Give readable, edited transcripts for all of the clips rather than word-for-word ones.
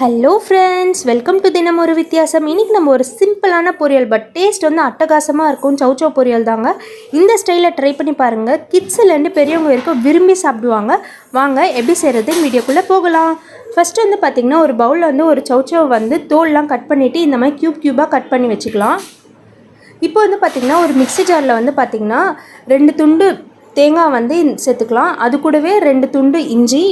Hello friends, welcome to தினம் ஒரு வித்தியாசம். இன்றைக்கி நம்ம ஒரு சிம்பிளான பொரியல் பட் டேஸ்ட் வந்து அட்டகாசமாக இருக்கும். சௌச்சோ பொரியல் தாங்க. இந்த ஸ்டைலில் ட்ரை பண்ணி பாருங்கள். கிட்ஸ்லேருந்து பெரியவங்க வரைக்கும் விரும்பி சாப்பிடுவாங்க. வாங்க எப்படி செய்கிறது வீடியோக்குள்ளே போகலாம். ஃபஸ்ட்டு வந்து பார்த்திங்கன்னா ஒரு பவுலில் வந்து ஒரு சௌச்சோ வந்து தோல்லாம் கட் பண்ணிவிட்டு இந்த மாதிரி க்யூபாக கட் பண்ணி வச்சுக்கலாம். இப்போ வந்து பார்த்திங்கன்னா ஒரு மிக்ஸி ஜாரில் வந்து பார்த்திங்கன்னா 2 துண்டு தேங்காய் வந்து சேர்த்துக்கலாம். அது கூடவே 2 துண்டு இஞ்சி,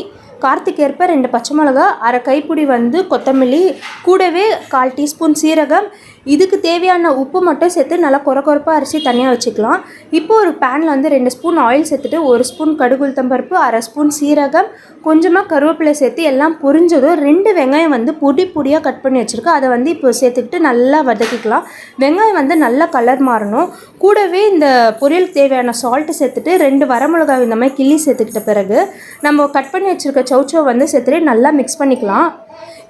காரத்துக்கு ஏற்ப 2 பச்சை மிளகா, அரை கைப்பிடி வந்து கொத்தமல்லி, கூடவே 1/4 டீஸ்பூன் சீரகம், இதுக்கு தேவையான உப்பு மட்டும் சேர்த்து நல்லா கொரப்பாக அரிசி தனியாக வச்சுக்கலாம். இப்போ ஒரு பேனில் வந்து 2 ஸ்பூன் ஆயில் சேர்த்துட்டு 1 ஸ்பூன் கடுகு உளுத்தம் பருப்பு, அரை ஸ்பூன் சீரகம், கொஞ்சமாக கருவேப்பிலை சேர்த்து எல்லாம் பொரிஞ்சதும் 2 வெங்காயம் வந்து பொடியாக கட் பண்ணி வச்சுருக்கேன். அதை வந்து இப்போ சேர்த்துக்கிட்டு நல்லா வதக்கிக்கலாம். வெங்காயம் வந்து நல்லா கலர் மாறணும். கூடவே இந்த பொரியலுக்கு தேவையான சால்ட்டு சேர்த்துட்டு 2 வரமிளகாய் இந்த மாதிரி கிள்ளி சேர்த்துக்கிட்ட பிறகு நம்ம கட் பண்ணி வச்சுருக்க சௌச்சோ வந்து சேர்த்துட்டு நல்லா மிக்ஸ் பண்ணிக்கலாம்.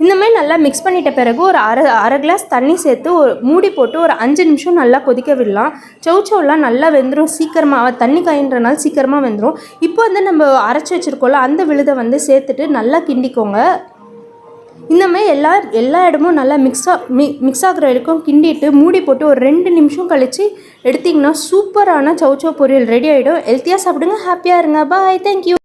இந்த மாதிரி நல்லா மிக்ஸ் பண்ணிட்ட பிறகு ஒரு அரை கிளாஸ் தண்ணி சேர்த்து ஒரு மூடி போட்டு ஒரு 5 நிமிஷம் நல்லா கொதிக்க விடலாம். சௌச்சோலாம் நல்லா வெந்துடும். சீக்கிரமாக தண்ணி காயின்றனால சீக்கிரமாக வெந்துடும். இப்போ வந்து நம்ம அரைச்சி வச்சுருக்கோம்ல அந்த விழுதை வந்து சேர்த்துட்டு நல்லா கிண்டிக்கோங்க. இந்த மாதிரி எல்லா இடமும் நல்லா மிக்ஸ் ஆகிற வரைக்கும் கிண்டிட்டு மூடி போட்டு ஒரு 2 நிமிஷம் கழித்து எடுத்திங்கன்னா சூப்பரான சௌச்சோ பொரியல் ரெடி ஆகிடும். ஹெல்த்தியாக சாப்பிடுங்க, ஹாப்பியாக இருங்க. பாய், தேங்க்யூ.